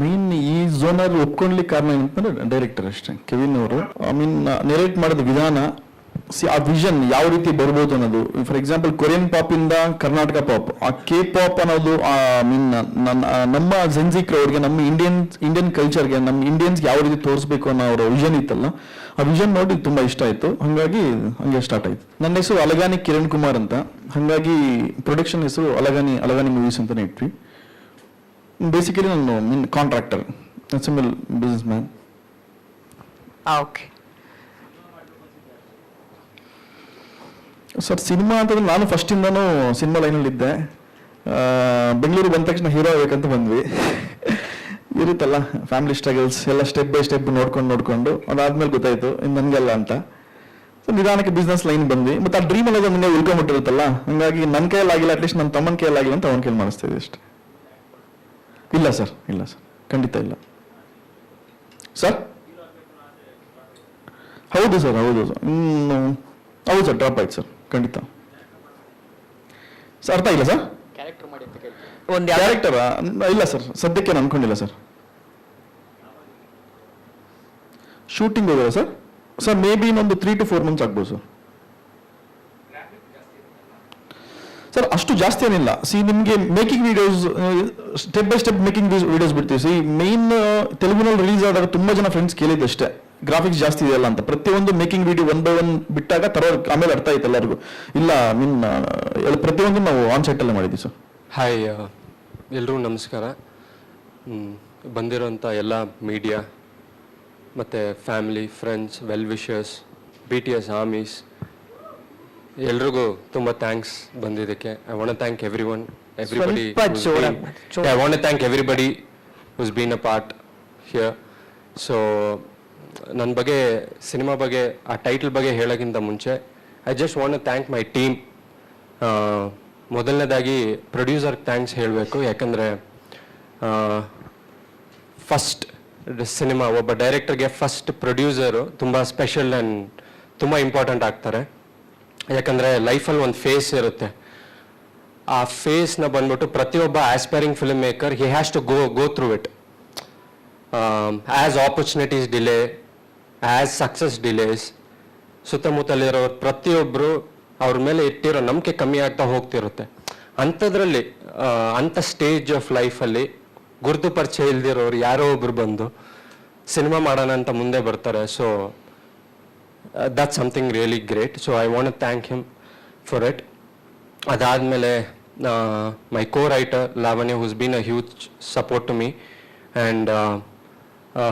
Main ಈ ಝೋನರ್ ಒಪ್ಕೊಂಡ್ಲಿಕ್ಕೆ ಕಾರಣ ಏನಂತಂದ್ರೆ ಡೈರೆಕ್ಟರ್ ಅಷ್ಟೇ, ಕೆವಿನ್ ಅವರು. ನೆರೇಟ್ ಮಾಡಿದ ವಿಧಾನ, ಆ ವಿಷನ್ ಯಾವ ರೀತಿ ಬರ್ಬೋದು ಅನ್ನೋದು. ಫಾರ್ ಎಕ್ಸಾಂಪಲ್ ಕೊರಿಯನ್ ಪಾಪ್ ಇಂದ ಕರ್ನಾಟಕ ಪಾಪ್, ಆ ಕೆ ಪಾಪ್ ಅನ್ನೋದು ನಮ್ಮ ಜೆನ್ಜಿ ಕ್ರೌಡ್ಗೆ, ನಮ್ಮ ಇಂಡಿಯನ್ ಕಲ್ಚರ್ಗೆ, ನಮ್ಮ ಇಂಡಿಯನ್ಸ್ ಯಾವ ರೀತಿ ತೋರಿಸ್ಬೇಕು ಅನ್ನೋ ಅವರ ವಿಷನ್ ಇತ್ತಲ್ಲ, ಆ ವಿಷನ್ ನೋಡಿ ತುಂಬಾ ಇಷ್ಟ ಆಯ್ತು. ಹಂಗೆ ಸ್ಟಾರ್ಟ್ ಆಯ್ತು. ನನ್ನ ಹೆಸರು ಅಲಗಾನಿ ಕಿರಣ್ ಕುಮಾರ್ ಅಂತ, ಹಂಗಾಗಿ ಪ್ರೊಡಕ್ಷನ್ ಹೆಸರು ಅಲಗಾನಿ ಮೂವೀಸ್ ಅಂತಾನೆ ಇಟ್ವಿ. ಬೇಸಿಕಲಿ ನಾನು contractor, simple business man. Okay sir, cinema ಅಂತಂದ್ರೆ ನಾನು ಫಸ್ಟಿಂದನೂ ಸಿನಿಮಾ ಲೈನಲ್ಲಿ ಇದ್ದೆ. ಬೆಂಗಳೂರು ಬಂದ ತಕ್ಷಣ ಹೀರೋ ಆಗ್ಬೇಕಂತ ಬಂದ್ವಿ. ಇರುತ್ತಲ್ಲ ಫ್ಯಾಮಿಲಿ ಸ್ಟ್ರಗಲ್ಸ್ ಎಲ್ಲ ಸ್ಟೆಪ್ ಬೈ ಸ್ಟೆಪ್ ನೋಡ್ಕೊಂಡು ಅದಾದ್ಮೇಲೆ ಗೊತ್ತಾಯ್ತು ನನಗೆಲ್ಲ ಅಂತ. ಸೊ ನಿಧಾನಕ್ಕೆ ಬಿಸ್ನೆಸ್ ಲೈನ್ ಬಂದ್ವಿ. ಮತ್ತೆ ಆ ಡ್ರೀಮ್ ಅನ್ನೋದು ನನಗೆ ಉಳ್ಕೊಂಬಿಟ್ಟಿರುತ್ತಲ್ಲ, ಹಂಗಾಗಿ ನನ್ನ ಕೈಯಲ್ಲಾಗಿಲ್ಲ, ಅಟ್ಲೀಸ್ಟ್ ನನ್ನ ತಮ್ಮನ ಕೈಯಲ್ಲಾಗಿಲ್ಲ ಅಂತ ಅವನ ಕೈಯಲ್ಲಿ ಮಾಡಿಸ್ತಾ ಇದೆ ಅಷ್ಟೇ. ಇಲ್ಲ ಸರ್, ಖಂಡಿತ ಇಲ್ಲ ಸರ್. ಹೌದು ಸರ್, ಹೌದು ಸರ್, ಡ್ರಾಪ್ ಆಯ್ತು ಸರ್, ಖಂಡಿತ. ಸರ್ ಅರ್ಥ ಇಲ್ಲ ಸರ್. ಕ್ಯಾರೆಕ್ಟರ್ ಇಲ್ಲ ಸರ್, ಸದ್ಯಕ್ಕೆ ನಾನು ಅನ್ಕೊಂಡಿಲ್ಲ ಸರ್. ಶೂಟಿಂಗ್ ಹೋಗೋದ ಸರ್? ಸರ್ ಮೇ ಬಿ ಇನ್ನೊಂದು 3 to 4 months ಆಗ್ಬೋದು ಸರ್. ಸರ್ ಅಷ್ಟು ಜಾಸ್ತಿ ಏನಿಲ್ಲ. ನಿಮಗೆ making videos step by step making videos ಬಿಡ್ತೀವಿ. ಮೈನ್ ತೆಲುಗಿನಲ್ಲಿ ರಿಲೀಸ್ ಆದಾಗ ತುಂಬಾ ಜನ ಫ್ರೆಂಡ್ಸ್ ಕೇಳಿದ್ದಷ್ಟೇ, ಗ್ರಾಫಿಕ್ಸ್ ಜಾಸ್ತಿ ಇದೆಯಲ್ಲ ಅಂತ. ಪ್ರತಿಯೊಂದು ಮೇಕಿಂಗ್ ವಿಡಿಯೋ 1 by 1 ಬಿಟ್ಟಾಗ ಆಮೇಲೆ ಅರ್ಥ ಆಯ್ತು ಎಲ್ಲರಿಗೂ. ಇಲ್ಲ ಪ್ರತಿಯೊಂದು ನಾವು ಆನ್ ಸೈಟ್ ಅಲ್ಲೇ ಮಾಡಿದ್ವಿ ಸರ್. ಹಾಯ್, ಎಲ್ರಿಗೂ ನಮಸ್ಕಾರ. ಬಂದಿರೋಂಥ ಎಲ್ಲ ಮೀಡಿಯಾ ಮತ್ತು family, friends, well wishers, BTS armies, ಎಲ್ರಿಗೂ ತುಂಬ ಥ್ಯಾಂಕ್ಸ್ ಬಂದಿದ್ದಕ್ಕೆ. I want to thank everybody who's been a part here. So ನನ್ನ ಬಗ್ಗೆ, ಸಿನಿಮಾ ಬಗ್ಗೆ, ಆ ಟೈಟಲ್ ಬಗ್ಗೆ ಹೇಳೋಕ್ಕಿಂತ ಮುಂಚೆ I just want to thank my team. ಮೊದಲನೇದಾಗಿ ಪ್ರೊಡ್ಯೂಸರ್ಗೆ ಥ್ಯಾಂಕ್ಸ್ ಹೇಳಬೇಕು. ಯಾಕಂದರೆ ಫಸ್ಟ್ ಸಿನಿಮಾ, ಒಬ್ಬ ಡೈರೆಕ್ಟರ್ಗೆ ಫಸ್ಟ್ ಪ್ರೊಡ್ಯೂಸರು ತುಂಬ ಸ್ಪೆಷಲ್ ಆ್ಯಂಡ್ ತುಂಬ ಇಂಪಾರ್ಟೆಂಟ್ ಆಗ್ತಾರೆ. ಯಾಕಂದರೆ ಲೈಫಲ್ಲಿ ಒಂದು ಫೇಸ್ ಇರುತ್ತೆ. ಆ ಫೇಸ್ನ ಬಂದ್ಬಿಟ್ಟು ಪ್ರತಿಯೊಬ್ಬ aspiring film maker he has to go through it. As opportunities delay, as success delays, ಸುತ್ತಮುತ್ತಲಿರೋರು ಪ್ರತಿಯೊಬ್ಬರು ಅವ್ರ ಮೇಲೆ ಇಟ್ಟಿರೋ ನಂಬಿಕೆ ಕಮ್ಮಿ ಆಗ್ತಾ ಹೋಗ್ತಿರುತ್ತೆ. ಅಂಥದ್ರಲ್ಲಿ ಅಂಥ ಸ್ಟೇಜ್ ಆಫ್ ಲೈಫಲ್ಲಿ ಗುರುತು ಪರಿಚಯ ಇಲ್ದಿರೋರು ಯಾರೋ ಒಬ್ರು ಬಂದು ಸಿನಿಮಾ ಮಾಡೋಣ ಅಂತ ಮುಂದೆ ಬರ್ತಾರೆ. So that's something really great. So I want to thank him for it. Adadmele my co-writer Lavanya, who's been a huge support to me, and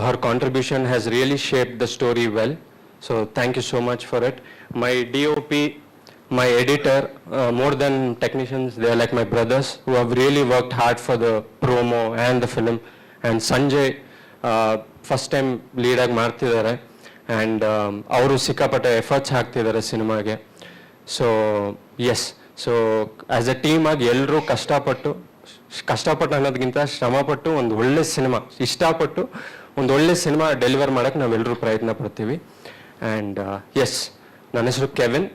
her contribution has really shaped the story well. So thank you so much for it. My DOP, my editor, more than technicians, they are like my brothers who have really worked hard for the promo and the film. And Sanjay, first time lead agi ಮಾಡ್ತಿದ್ದಾರೆ, and ಅವರು ಸಿಕ್ಕಾಪಟ್ಟೆ efforts ಹಾಕ್ತಿದ್ದಾರೆ ಸಿನಿಮಾಗೆ. So yes, so as a team ಆಗಿ ಎಲ್ಲರೂ ಕಷ್ಟಪಟ್ಟು ಅನ್ನೋದಕ್ಕಿಂತ ಶ್ರಮಪಟ್ಟು ಒಂದು ಒಳ್ಳೆ ಸಿನಿಮಾ, ಇಷ್ಟಪಟ್ಟು ಒಂದು ಒಳ್ಳೆ ಸಿನಿಮಾ ಡೆಲಿವರ್ ಮಾಡೋಕ್ಕೆ ನಾವೆಲ್ಲರೂ ಪ್ರಯತ್ನ ಪಡ್ತೀವಿ. ಆ್ಯಂಡ್ ಎಸ್, ನನ್ನ ಹೆಸರು ಕೆವಿನ್.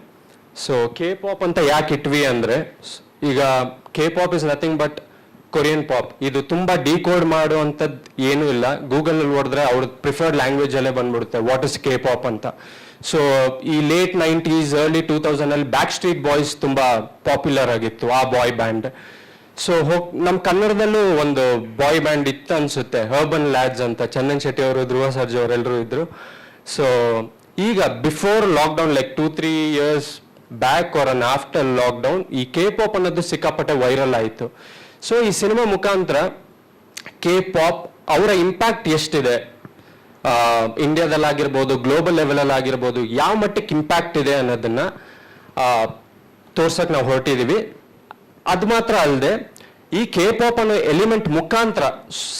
ಸೊ ಕೆ ಪಾಪ್ ಅಂತ ಯಾಕೆ ಇಟ್ವಿ ಅಂದರೆ, ಈಗ K pop is nothing but Korean pop. ಇದು ತುಂಬ ಡಿಕೋಡ್ ಮಾಡುವಂಥದ್ದು ಏನೂ ಇಲ್ಲ. ಗೂಗಲಲ್ಲಿ ಹೊಡೆದ್ರೆ ಅವ್ರದ್ದು ಪ್ರಿಫರ್ಡ್ ಲ್ಯಾಂಗ್ವೇಜಲ್ಲೇ ಬಂದ್ಬಿಡುತ್ತೆ ವಾಟ್ ಇಸ್ ಕೆ ಪಾಪ್ ಅಂತ. ಸೊ ಈ late 90s early 2000 back street boys ತುಂಬ ಪಾಪ್ಯುಲರ್ ಆಗಿತ್ತು, ಆ ಬಾಯ್ ಬ್ಯಾಂಡ್. ಸೊ ನಮ್ಮ ಕನ್ನಡದಲ್ಲೂ ಒಂದು ಬಾಯ್ ಬ್ಯಾಂಡ್ ಇತ್ತು ಅನ್ಸುತ್ತೆ, ಹರ್ಬನ್ ಲ್ಯಾಡ್ಸ್ ಅಂತ. ಚಂದನ್ ಶೆಟ್ಟಿ ಅವರು, ಧ್ರುವ ಸರ್ಜಾ ಅವರೆಲ್ಲರೂ ಇದ್ರು. ಸೊ ಈಗ before lockdown, like 2-3 years back or and after lockdown, ಈ ಕೆ ಪಾಪ್ ಅನ್ನೋದು ಸಿಕ್ಕಾಪಟ್ಟೆ ವೈರಲ್ ಆಯಿತು. ಸೊ ಈ ಸಿನಿಮಾ ಮುಖಾಂತರ ಕೆ ಪಾಪ್ ಅವರ ಇಂಪ್ಯಾಕ್ಟ್ ಎಷ್ಟಿದೆ, ಇಂಡಿಯಾದಲ್ಲಾಗಿರ್ಬೋದು, ಗ್ಲೋಬಲ್ ಲೆವೆಲಲ್ಲಿ ಆಗಿರ್ಬೋದು, ಯಾವ ಮಟ್ಟಕ್ಕೆ ಇಂಪ್ಯಾಕ್ಟ್ ಇದೆ ಅನ್ನೋದನ್ನ ತೋರ್ಸಕ್ಕೆ ನಾವು ಹೊರಟಿದ್ದೀವಿ. ಅದು ಮಾತ್ರ ಅಲ್ಲದೆ ಈ ಕೆ ಪಾಪ್ ಅನ್ನೋ ಎಲಿಮೆಂಟ್ ಮುಖಾಂತರ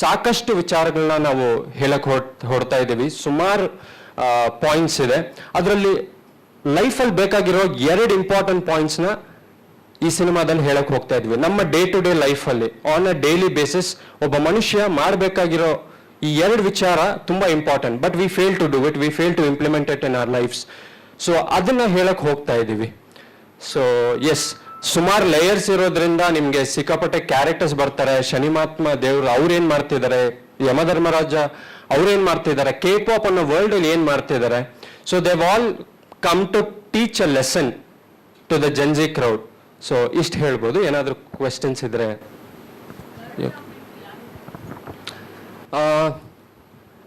ಸಾಕಷ್ಟು ವಿಚಾರಗಳನ್ನ ನಾವು ಹೇಳಕ್ ಹೊರಡ್ತಾ ಇದ್ದೀವಿ. ಸುಮಾರು ಪಾಯಿಂಟ್ಸ್ ಇದೆ. ಅದರಲ್ಲಿ ಲೈಫಲ್ಲಿ ಬೇಕಾಗಿರೋ 2 ಇಂಪಾರ್ಟೆಂಟ್ ಪಾಯಿಂಟ್ಸ್ನ ಈ ಸಿನಿಮಾದಲ್ಲಿ ಹೇಳಕ್ ಹೋಗ್ತಾ ಇದ್ವಿ. ನಮ್ಮ ಡೇ ಟು ಡೇ ಲೈಫಲ್ಲಿ ಆನ್ ಅ ಡೈಲಿ ಬೇಸಿಸ್ ಒಬ್ಬ ಮನುಷ್ಯ ಮಾಡಬೇಕಾಗಿರೋ ಈ 2 ವಿಚಾರ ತುಂಬಾ important. But we fail to do it, we fail to implement it in our lives. So ಅದನ್ನ ಹೇಳಕ್ ಹೋಗ್ತಾ ಇದ್ದೀವಿ. ಸೊ ಎಸ್, ಸುಮಾರು ಲೇಯರ್ಸ್ ಇರೋದ್ರಿಂದ ನಿಮಗೆ ಸಿಕ್ಕಾಪಟ್ಟೆ ಕ್ಯಾರೆಕ್ಟರ್ಸ್ ಬರ್ತಾರೆ. ಶನಿಮಾತ್ಮ ದೇವ್ರು ಅವ್ರೇನ್ ಮಾಡ್ತಿದ್ದಾರೆ, ಯಮಧರ್ಮರಾಜ ಅವ್ರೇನ್ ಮಾಡ್ತಿದ್ದಾರೆ, ಕೆ ಪಾಪ್ ಅನ್ನೋ ವರ್ಲ್ಡ್ ಅಲ್ಲಿ ಏನ್ ಮಾಡ್ತಿದ್ದಾರೆ. So they'll all come to teach a lesson to the Gen Z crowd. So ಇಷ್ಟು ಹೇಳ್ಬೋದು. ಏನಾದರೂ ಕ್ವೆಶನ್ಸ್ ಇದ್ರೆ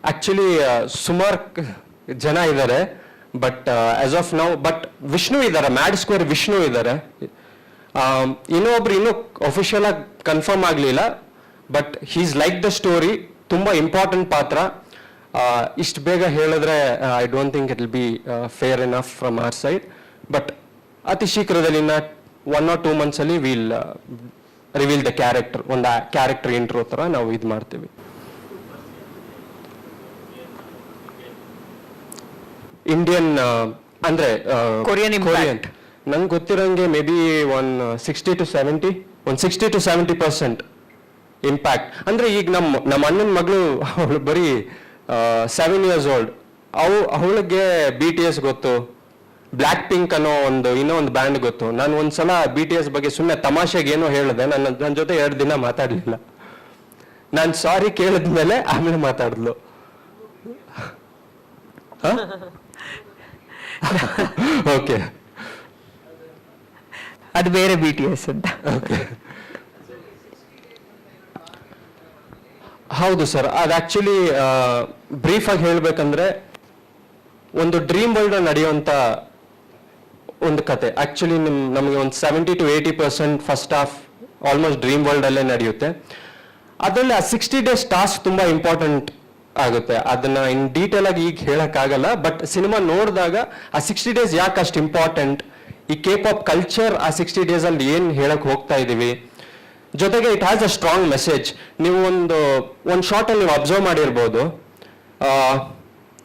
ಆಕ್ಚುಲಿ ಸುಮಾರು ಜನ ಇದ್ದಾರೆ, but as of now but Vishnu ಇದ್ದಾರೆ, ಮ್ಯಾಡ್ ಸ್ಕ್ವೇರ್ ವಿಷ್ಣು ಇದ್ದಾರೆ. ಇನ್ನೊಬ್ರು ಇನ್ನೂ ಅಫಿಷಿಯಲ್ ಆಗಿ ಕನ್ಫರ್ಮ್ ಆಗಲಿಲ್ಲ, but he's like the story. ತುಂಬಾ ಇಂಪಾರ್ಟೆಂಟ್ ಪಾತ್ರ. ಇಷ್ಟು ಬೇಗ ಹೇಳಿದ್ರೆ I don't think it will be fair enough from our side. But ಅತಿ ಶೀಘ್ರದಲ್ಲಿ 1 or 2 months ಅಲ್ಲಿ ವಿಲ್ ರಿವೀಲ್ ದ ಕ್ಯಾರೆಕ್ಟರ್. ಒಂದು ಕ್ಯಾರೆಕ್ಟರ್ ಇಂಟ್ರೋ ತರ ನಾವು ಇದು ಮಾಡ್ತೀವಿ. ಇಂಡಿಯನ್ ಅಂದ್ರೆ Korean impact. ನಂಗೆ ಗೊತ್ತಿರೋಂಗೆ ಮೇ ಬಿ 60 to 70% ಇಂಪ್ಯಾಕ್ಟ್. ಅಂದ್ರೆ ಈಗ ನಮ್ಮ ಅಣ್ಣನ ಮಗಳು ಅವಳು ಬರೀ 7 years old. ಅವಳಿಗೆ BTS ಗೊತ್ತು, ಬ್ಲ್ಯಾಕ್ ಪಿಂಕ್ ಅನ್ನೋ ಇನ್ನೂ ಒಂದು ಬ್ಯಾಂಡ್ ಗೊತ್ತು. ನಾನು ಒಂದ್ಸಲ BTS ಬಗ್ಗೆ ಸುಮ್ಮನೆ ತಮಾಷೆಗೆ ಏನೋ ಹೇಳಿದೆ, ನನ್ನ ಜೊತೆ 2 ದಿನ ಮಾತಾಡ್ಲಿಲ್ಲ. ನಾನು ಸಾರಿ ಕೇಳಿದ್ಮೇಲೆ ಆಮೇಲೆ ಮಾತಾಡಿದ್ಲು. ಓಕೆ, ಅದು ಬೇರೆ BTS ಅಂತ. ಹೌದು ಸರ್, ಅದು ಆಕ್ಚುಲಿ ಬ್ರೀಫ್ ಆಗಿ ಹೇಳ್ಬೇಕಂದ್ರೆ ಒಂದು ಡ್ರೀಮ್ ವರ್ಲ್ಡ್ ನಡೆಯುವಂತ ಒಂದು ಕತೆ. ಆಕ್ಚುಲಿ ನಮಗೆ ಒಂದು 70 to 80% first half almost dream world ಅಲ್ಲೇ ನಡೆಯುತ್ತೆ. ಅದರಲ್ಲಿ ಆ 60 days ಟಾಸ್ಕ್ ತುಂಬಾ ಇಂಪಾರ್ಟೆಂಟ್ ಆಗುತ್ತೆ. ಅದನ್ನ ಇನ್ ಡೀಟೇಲ್ ಆಗಿ ಈಗ ಹೇಳಕ್ ಆಗಲ್ಲ, ಬಟ್ ಸಿನಿಮಾ ನೋಡಿದಾಗ ಆ 60 days ಯಾಕೆ ಅಷ್ಟು ಇಂಪಾರ್ಟೆಂಟ್, ಈ ಕೆ ಪಾಪ್ ಕಲ್ಚರ್ ಆ 60 days ಅಲ್ಲಿ ಏನ್ ಹೇಳಕ್ ಹೋಗ್ತಾ ಇದೀವಿ, ಜೊತೆಗೆ it has a strong message. ನೀವು ಒಂದು ಶಾರ್ಟ್ ಅಲ್ಲಿ ನೀವು ಅಬ್ಸರ್ವ್ ಮಾಡಿರ್ಬೋದು,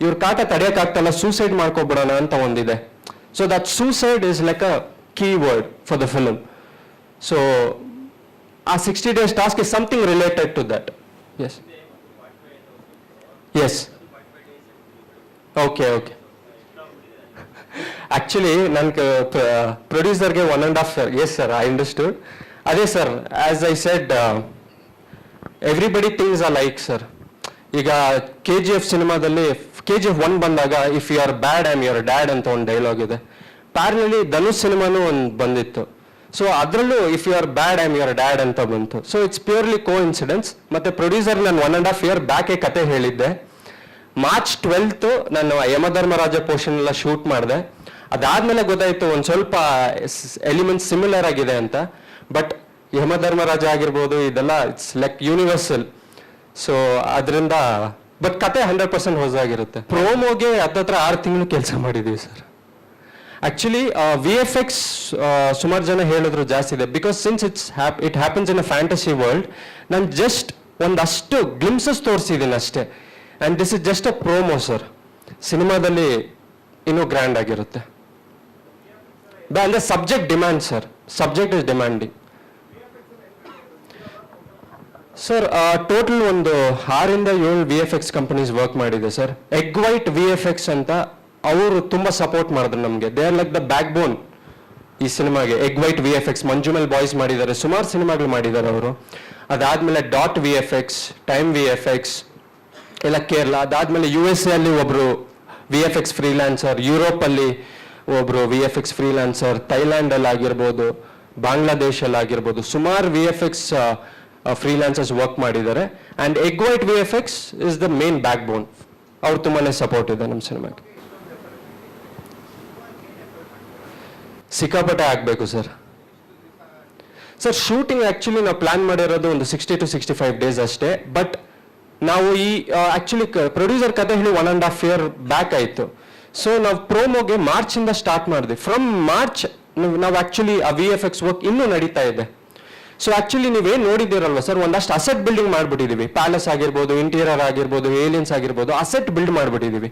ಇವ್ರ ಕಾಟ ತಡೆಯಕ್ಕಾಗ್ತಲ್ಲ, ಸೂಸೈಡ್ ಮಾಡ್ಕೊಬಿಡೋಣ ಅಂತ ಒಂದಿದೆ. So that suicide is like a key word for the film. So ಆ 60 days task is something related to that. Yes yes okay okay. Actually ನನ್ನ ಪ್ರೊಡ್ಯೂಸರ್ಗೆ 1.5 years. Yes sir, I understood. ಅದೇ sir, as I said, everybody things are like sir. ಈಗ KGF ಸಿನಿಮಾದಲ್ಲಿ KGF 1 ಬಂದಾಗ if you are bad I am your dad ಅಂತ ಒಂದು dialogue ಇದೆ. ಪ್ಯಾರಲಲ್ಲಿ ಧನುಷ್ ಸಿನಿಮಾನು ಒಂದು ಬಂದಿತ್ತು. ಸೊ ಅದರಲ್ಲೂ if you are bad I am your dad ಅಂತ ಬಂತು. So it's purely coincidence. ಮತ್ತೆ ಪ್ರೊಡ್ಯೂಸರ್ ನಾನು 1.5 year ಬ್ಯಾಕೆ ಕತೆ ಹೇಳಿದ್ದೆ. March 12th ನಾನು ಯಮಧರ್ಮರಾಜ ಪೋರ್ಷನ್ ಎಲ್ಲ ಶೂಟ್ ಮಾಡಿದೆ. ಅದಾದ್ಮೇಲೆ ಗೊತ್ತಾಯ್ತು ಒಂದು ಸ್ವಲ್ಪ ಎಲಿಮೆಂಟ್ಸ್ ಸಿಮಿಲರ್ ಆಗಿದೆ ಅಂತ. ಬಟ್ ಯಮಧರ್ಮರಾಜ ಆಗಿರ್ಬೋದು, ಇದೆಲ್ಲ ಇಟ್ಸ್ ಲೈಕ್ ಯೂನಿವರ್ಸಲ್. ಸೊ ಅದರಿಂದ ಬಟ್ ಕತೆ 100% ಹೊಸದಾಗಿರುತ್ತೆ. ಪ್ರೋಮೋಗೆ ಹತ್ತತ್ರ 6 ತಿಂಗಳು ಕೆಲಸ ಮಾಡಿದೀವಿ ಸರ್. ಆಕ್ಚುಲಿ VFX ಸುಮಾರು ಜನ ಹೇಳಿದ್ರು ಜಾಸ್ತಿ ಇದೆ, because since it happens in a fantasy world. ನಾನು ಜಸ್ಟ್ ಒಂದಷ್ಟು ಗ್ಲಿಮ್ಸಸ್ ತೋರಿಸಿದ್ದೀನಿ ಅಷ್ಟೇ. And this is just a promo sir. ಸಿನಿಮಾದಲ್ಲಿ ಇನ್ನೂ ಗ್ರ್ಯಾಂಡ್ ಆಗಿರುತ್ತೆ. ಅಂದ್ರೆ subject demand sir, subject is demanding sir. Total ಒಂದು 6 ಇಂದ 7 VFX ಕಂಪನೀಸ್ ವರ್ಕ್ ಮಾಡಿದೆ ಸರ್. ಎಗ್ ವೈಟ್ VFX ಅಂತ ಅವರು ತುಂಬಾ ಸಪೋರ್ಟ್ ಮಾಡಿದ್ರು ನಮಗೆ. They are like the back ಬೋನ್ ಈ ಸಿನಿಮಾಗೆ. ಎಗ್ ವೈಟ್ VFX, ಮಂಜುಮೆಲ್ ಬಾಯ್ಸ್ ಮಾಡಿದ್ದಾರೆ, ಸುಮಾರು ಸಿನಿಮಾಗಳು ಮಾಡಿದ್ದಾರೆ ಅವರು. ಅದಾದ್ಮೇಲೆ ಡಾಟ್ VFX, ಟೈಮ್ VFX ಎಲ್ಲ ಕೇರಳ. ಅದಾದ್ಮೇಲೆ USA ಅಲ್ಲಿ ಒಬ್ರು VFX ಫ್ರೀಲಾನ್ಸರ್, ಯುರೋಪ್ ಅಲ್ಲಿ ಒಬ್ರು VFX ಫ್ರೀಲಾನ್ಸರ್, ಥೈಲ್ಯಾಂಡ್ ಅಲ್ಲಿ ಆಗಿರ್ಬೋದು, ಬಾಂಗ್ಲಾದೇಶ್ ಅಲ್ಲಿ ಆಗಿರ್ಬೋದು, ಸುಮಾರು VFX ಫ್ರೀಲಾನ್ಸರ್ಸ್ ವರ್ಕ್ ಮಾಡಿದ್ದಾರೆ. And egg white VFX is the main back ಬೋನ್. ಅವ್ರು ತುಂಬಾನೇ ಸಪೋರ್ಟ್ ಇದೆ ನಮ್ಮ ಸಿನಿಮಾಗೆ. ಸಿಕ್ಕಾಪಟ್ಟೆ ಆಗ್ಬೇಕು ಸರ್. ಸರ್ ಶೂಟಿಂಗ್ ಆಕ್ಚುಲಿ ನಾವು ಪ್ಲಾನ್ ಮಾಡಿರೋದು ಒಂದು 60 to 65 days ಅಷ್ಟೇ. ಬಟ್ ನಾವು ಈ ಆಕ್ಚುಲಿ ಪ್ರೊಡ್ಯೂಸರ್ ಕತೆ ಹೇಳಿ 1.5 year ಬ್ಯಾಕ್ ಆಯ್ತು. ಸೊ ನಾವು ಪ್ರೋಮೋಗೆ ಮಾರ್ಚ್ ಇಂದ ಸ್ಟಾರ್ಟ್ ಮಾಡಿದ್ವಿ. ಫ್ರಮ್ ಮಾರ್ಚ್ ನಾವು ಆಕ್ಚುಲಿ ಆ VFX ವರ್ಕ್ ಇನ್ನೂ ನಡೀತಾ ಇದೆ. ಸೊ ಆಕ್ಚುಲಿ ನೀವೇನ್ ನೋಡಿದ್ದೀರಲ್ವಾ ಸರ್, ಒಂದಷ್ಟು ಅಸೆಟ್ ಬಿಲ್ಡಿಂಗ್ ಮಾಡ್ಬಿಟ್ಟಿದೀವಿ. ಪ್ಯಾಲೇಸ್ ಆಗಿರ್ಬೋದು, ಇಂಟೀರಿಯರ್ ಆಗಿರ್ಬೋದು, ಏಲಿಯನ್ಸ್ ಆಗಿರ್ಬೋದು, ಅಸೆಟ್ ಬಿಲ್ಡ್ ಮಾಡ್ಬಿಟ್ಟಿದೀವಿ.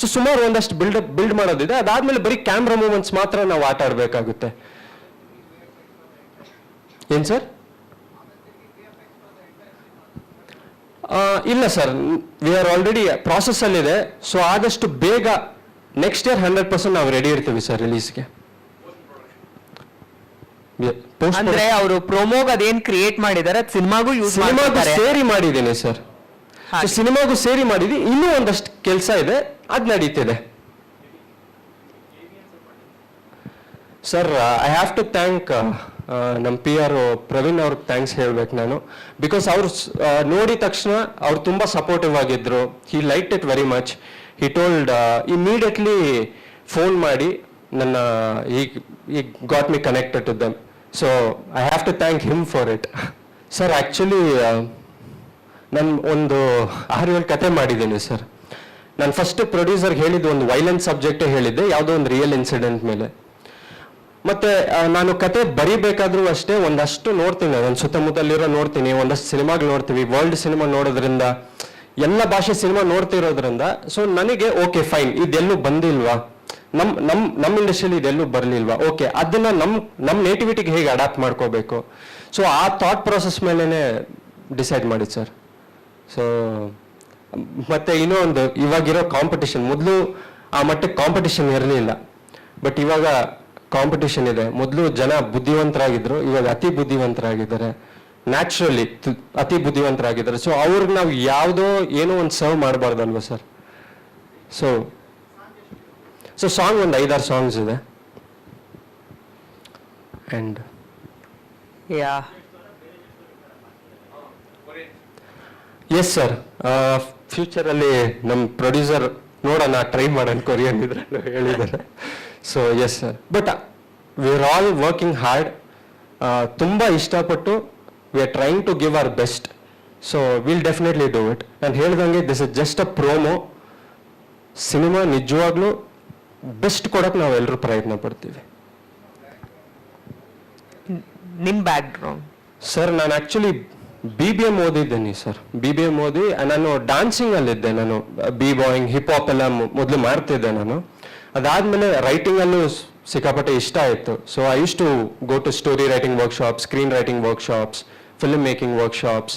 ಸೊ ಸುಮಾರು ಒಂದಷ್ಟು ಬಿಲ್ಡ್ ಮಾಡೋದಿದೆ. ಅದಾದ್ಮೇಲೆ ಬರೀ ಕ್ಯಾಮ್ರಾ ಮೂವ್ಮೆಂಟ್ಸ್ ಮಾತ್ರ ನಾವು ಆಟ ಆಡ್ಬೇಕಾಗುತ್ತೆ. ಏನ್ ಸರ್? ಇಲ್ಲ sir, we are already process ಅಲ್ಲಿದೆ. ಸೊ ಆದಷ್ಟು ಬೇಗ ನೆಕ್ಸ್ಟ್ ಇಯರ್ 100% ನಾವು ರೆಡಿ ಇರ್ತೀವಿ ಸರ್ ರಿಲೀಸ್ಗೆ. ಅಂದ್ರೆ ಅವರು ಪ್ರೋಮೋಗ್ ಅದೇನ್ ಕ್ರಿಯೇಟ್ ಮಾಡಿದ್ದಾರೆ ಸಿನಿಮಾಗೂ ಯೂಸ್ ಸಿನಿಮಾಗೂ ಸೇರಿ ಮಾಡಿದ್ದೀನಿ ಸರ್. ಹಾಗೆ. ಸಿನಿಮಾಗೂ ಸೇರಿ ಮಾಡಿದ್ವಿ, ಇನ್ನೂ ಒಂದಷ್ಟು ಕೆಲಸ ಇದೆ, ಅದು ನಡೀತಿದೆ. Sir, I have to thank ನಮ್ಮ PR ಪ್ರವೀಣ್ ಅವ್ರಿಗೆ ಥ್ಯಾಂಕ್ಸ್ ಹೇಳ್ಬೇಕು ನಾನು. ಬಿಕಾಸ್ ಅವ್ರು ನೋಡಿದ ತಕ್ಷಣ ಅವ್ರು ತುಂಬ ಸಪೋರ್ಟಿವ್ ಆಗಿದ್ರು. He like it very much. He told immediately phone ಮಾಡಿ ನನ್ನ ಈ got me connected to them. So I have to thank him for it. Sir, actually ನಾನು ಒಂದು 6-7 ಕತೆ ಮಾಡಿದ್ದೀನಿ ಸರ್. ನಾನು ಫಸ್ಟ್ ಪ್ರೊಡ್ಯೂಸರ್ಗೆ ಹೇಳಿದ್ದು ಒಂದು ವೈಲೆಂಟ್ ಸಬ್ಜೆಕ್ಟೇ ಹೇಳಿದ್ದೆ, ಯಾವುದೋ ಒಂದು ರಿಯಲ್ ಇನ್ಸಿಡೆಂಟ್ ಮೇಲೆ. ಮತ್ತೆ ನಾನು ಕತೆ ಬರಿಬೇಕಾದ್ರೂ ಅಷ್ಟೇ ಒಂದಷ್ಟು ನೋಡ್ತೀನಿ, ನನ್ನ ಸುತ್ತಮುತ್ತಲಿರೋ ನೋಡ್ತೀನಿ, ಒಂದಷ್ಟು ಸಿನಿಮಾಗಳು ನೋಡ್ತೀವಿ. ವರ್ಲ್ಡ್ ಸಿನಿಮಾ ನೋಡೋದ್ರಿಂದ, ಎಲ್ಲ ಭಾಷೆ ಸಿನಿಮಾ ನೋಡ್ತಿರೋದ್ರಿಂದ, ಸೊ ನನಗೆ ಓಕೆ ಫೈನ್, ಇದೆಲ್ಲೂ ಬಂದಿಲ್ವಾ, ನಮ್ಮ ಇಂಡಸ್ಟ್ರಿಯಲ್ಲಿ ಇದೆಲ್ಲೂ ಬರಲಿಲ್ವಾ, ಓಕೆ ಅದನ್ನ ನಮ್ಮ ನೇಟಿವಿಟಿಗೆ ಹೇಗೆ ಅಡಾಪ್ಟ್ ಮಾಡ್ಕೋಬೇಕು. ಸೊ ಆ ಥಾಟ್ ಪ್ರೊಸೆಸ್ ಮೇಲೇ ಡಿಸೈಡ್ ಮಾಡಿದ್ದು ಸರ್. ಸೊ ಮತ್ತೆ ಇನ್ನೂ ಒಂದು, ಇವಾಗಿರೋ ಕಾಂಪಿಟಿಷನ್, ಮೊದಲು ಆ ಮಟ್ಟಕ್ಕೆ ಕಾಂಪಿಟಿಷನ್ ಇರಲಿಲ್ಲ, ಬಟ್ ಇವಾಗ ಕಾಂಪಿಟಿಷನ್ ಇದೆ. ಮೊದಲು ಜನ ಬುದ್ಧಿವಂತರಾಗಿದ್ರು, ಇವಾಗ ಅತಿ ಬುದ್ಧಿವಂತರಾಗಿದ್ದಾರೆ, ನ್ಯಾಚುರಲಿ ಅತಿ ಬುದ್ಧಿವಂತರಾಗಿದ್ದಾರೆ. ಸೊ ಅವ್ರಿಗೆ ನಾವು ಯಾವುದೋ ಏನೋ ಒಂದು ಸರ್ವ್ ಮಾಡಬಾರ್ದಲ್ವ ಸರ್. ಸೊ ಸಾಂಗ್ ಒಂದು 5-6 ಸಾಂಗ್ಸ್ ಇದೆ. ಆ್ಯಂಡ್ ಯಾ ಎಸ್ ಸರ್, ಫ್ಯೂಚರಲ್ಲಿ ನಮ್ಮ ಪ್ರೊಡ್ಯೂಸರ್ ನೋಡೋಣ, ಟ್ರೈ ಮಾಡೋಣ ಕೊರಿಯನ್ ಇದ್ರೆ ಹೇಳಿದ್ದಾರೆ. So yes sir, but we are all working hard. ತುಂಬ ಇಷ್ಟಪಟ್ಟು we are trying to give our best. So will definitely do it. ನಾನು ಹೇಳ್ದಂಗೆ this is just a promo. Cinema ನಿಜವಾಗ್ಲೂ ಬೆಸ್ಟ್ ಕೊಡೋಕೆ ನಾವು ಎಲ್ಲರೂ ಪ್ರಯತ್ನ ಪಡ್ತೀವಿ. ನಿಮ್ಮ ಬ್ಯಾಕ್ ಗ್ರೌಂಡ್ ಸರ್, ನಾನು ಆ್ಯಕ್ಚುಲಿ BBM ಓದಿದ್ದೀನಿ ಸರ್. BBM ಓದಿ ನಾನು ಡಾನ್ಸಿಂಗಲ್ಲಿದ್ದೆ. ನಾನು ಬಾಯಿಂಗ್ ಹಿಪ್ ಹಾಪ್ ಎಲ್ಲ ಮೊದಲು ಮಾಡ್ತಿದ್ದೆ ನಾನು. ಅದಾದಮೇಲೆ ರೈಟಿಂಗಲ್ಲೂ ಸಿಕ್ಕಾಪಟ್ಟೆ ಇಷ್ಟ ಆಯಿತು. So I use to go to story writing workshops, screen writing workshops, film making workshops.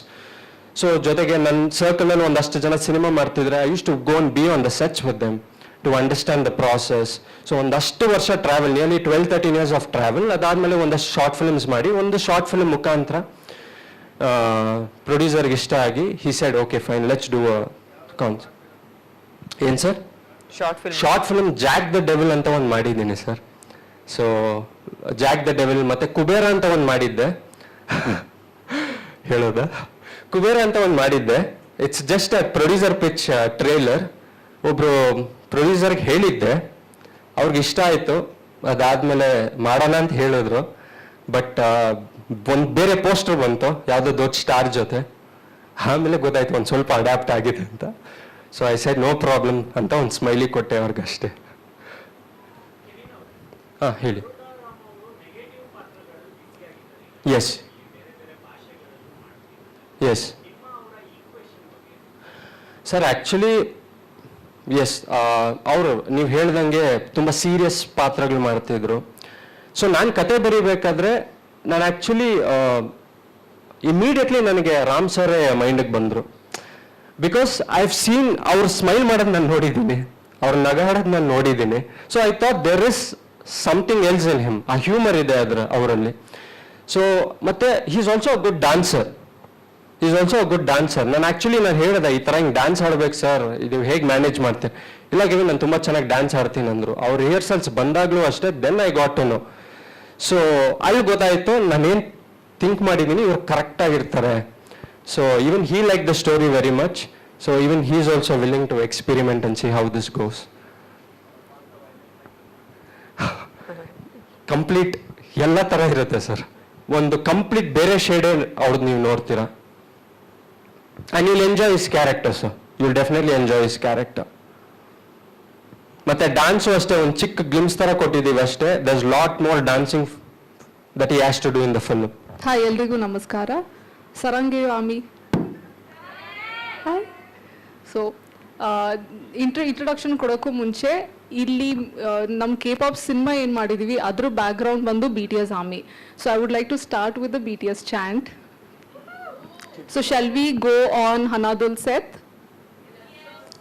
So ಜೊತೆಗೆ ನನ್ನ ಸರ್ಕಲಲ್ಲಿ ಒಂದಷ್ಟು ಜನ ಸಿನಿಮಾ ಮಾಡ್ತಿದ್ರೆ I use to go and be on the sets with them to understand the process. So ಒಂದಷ್ಟು ವರ್ಷ travel, nearly 12-13 years ಆಫ್ travel. ಅದಾದಮೇಲೆ ಒಂದಷ್ಟು ಶಾರ್ಟ್ ಫಿಲ್ಮ್ಸ್ ಮಾಡಿ, ಒಂದು ಶಾರ್ಟ್ ಫಿಲ್ಮ್ ಮುಖಾಂತರ ಪ್ರೊಡ್ಯೂಸರ್ಗೆ ಇಷ್ಟ ಆಗಿ he said okay fine, let's do a concept. ಏನು sir? Short film Jack the devil ಅಂತ ಒಂದು ಮಾಡಿದ್ದೀನಿ sir. So Jack the devil ಮತ್ತೆ ಕುಬೇರ ಅಂತ ಒಂದು ಮಾಡಿದ್ದೆ. ಹೇಳೋದಾ? ಕುಬೇರ ಅಂತ ಒಂದು ಮಾಡಿದ್ದೆ. It's just a producer pitch trailer. ಒಬ್ರು ಪ್ರೊಡ್ಯೂಸರ್ಗೆ ಹೇಳಿದ್ದೆ, ಅವ್ರಿಗೆ ಇಷ್ಟ ಆಯಿತು. ಅದಾದ್ಮೇಲೆ ಮಾಡೋಣ ಅಂತ ಹೇಳಿದ್ರು. ಬಟ್ ಒಂದು ಬೇರೆ ಪೋಸ್ಟರ್ ಬಂತು ಯಾವುದೋ ದೊಡ್ಡ ಸ್ಟಾರ್ ಜೊತೆ. ಆಮೇಲೆ ಗೊತ್ತಾಯ್ತು ಒಂದು ಸ್ವಲ್ಪ ಅಡ್ಯಾಪ್ಟ್ ಆಗಿದೆ ಅಂತ. So I said no problem ಅಂತ ಒಂದು ಸ್ಮೈಲಿ ಕೊಟ್ಟೆ ಅವ್ರಿಗಷ್ಟೇ. ಹಾಂ ಹೇಳಿ. Yes yes sir, actually yes, ಅವರು ನೀವು ಹೇಳ್ದಂಗೆ ತುಂಬ ಸೀರಿಯಸ್ ಪಾತ್ರಗಳು ಮಾಡ್ತಿದ್ರು. ಸೊ ನಾನು ಕತೆ ಬರೀಬೇಕಾದ್ರೆ ನಾನು ಆ್ಯಕ್ಚುಲಿ ಇಮಿಡಿಯೇಟ್ಲಿ ನನಗೆ ರಾಮ್ ಸರೇ ಮೈಂಡಿಗೆ ಬಂದರು. ಬಿಕಾಸ್ ಐ ಹ್ಯಾವ್ ಸೀನ್ ಅವ್ರು ಸ್ಮೈಲ್ ಮಾಡೋದು ನಾನು ನೋಡಿದ್ದೀನಿ, ಅವ್ರ ನಗಾಡೋದು ನಾನು ನೋಡಿದ್ದೀನಿ. So I thought there is something else in him. ಆ ಹ್ಯೂಮರ್ ಇದೆ ಅವರಲ್ಲಿ. ಸೊ ಮತ್ತೆ is also a good dancer. ನಾನು ಆ್ಯಕ್ಚುಲಿ ಹೇಳಿದೆ, ಈ ಥರ ಹಿಂಗೆ ಡ್ಯಾನ್ಸ್ ಆಡ್ಬೇಕು ಸರ್, ಇದು ಹೇಗೆ ಮ್ಯಾನೇಜ್ ಮಾಡ್ತೀನಿ. ಇಲ್ಲ ಗಿವಿ, ನಾನು ತುಂಬ ಚೆನ್ನಾಗಿ ಡ್ಯಾನ್ಸ್ ಆಡ್ತೀನಿ ಅಂದರು. ಅವ್ರ ರಿಹರ್ಸಲ್ಸ್ ಬಂದಾಗಲೂ ಅಷ್ಟೇ. Then I got to know. So ಅಲ್ಲಿ ಗೊತ್ತಾಯಿತು ನಾನೇನು ಥಿಂಕ್ ಮಾಡಿದ್ದೀನಿ, ಇವ್ರು ಕರೆಕ್ಟಾಗಿರ್ತಾರೆ. So even he like the story very much. So even he is also willing to experiment and see how this goes. Complete ಎಲ್ಲ ಥರ ಇರುತ್ತೆ ಸರ್. ಒಂದು ಕಂಪ್ಲೀಟ್ ಬೇರೆ ಶೇಡೇ ಅವ್ರದ್ದು ನೀವು ನೋಡ್ತೀರಾ. And you'll enjoy his character, sir. You'll definitely enjoy his character. ಮತ್ತೆ dance ಅಷ್ಟೇ ಒಂದು ಚಿಕ್ಕ ಗ್ಲಿಮ್ಸ್ ತರ ಕೊಟ್ಟಿದ್ದೀವಿ ಅಷ್ಟೇ. There's lot more dancing that he has to do in the film. Hi, ಎಲ್ರಿಗೂ ನಮಸ್ಕಾರ. ಸರಂಗಿ ವಾಮಿ. ಹಾಯ್. ಸೊ ಇಂಟ್ರೊಡಕ್ಷನ್ ಕೊಡೋಕ್ಕೂ ಮುಂಚೆ ಇಲ್ಲಿ ನಮ್ಮ K-pop ಸಿನಿಮಾ ಏನು ಮಾಡಿದ್ದೀವಿ ಅದ್ರ ಬ್ಯಾಕ್ಗ್ರೌಂಡ್ ಬಂದು BTS army. So I would like to start with the BTS chant. So shall we go on Hanadul Seth?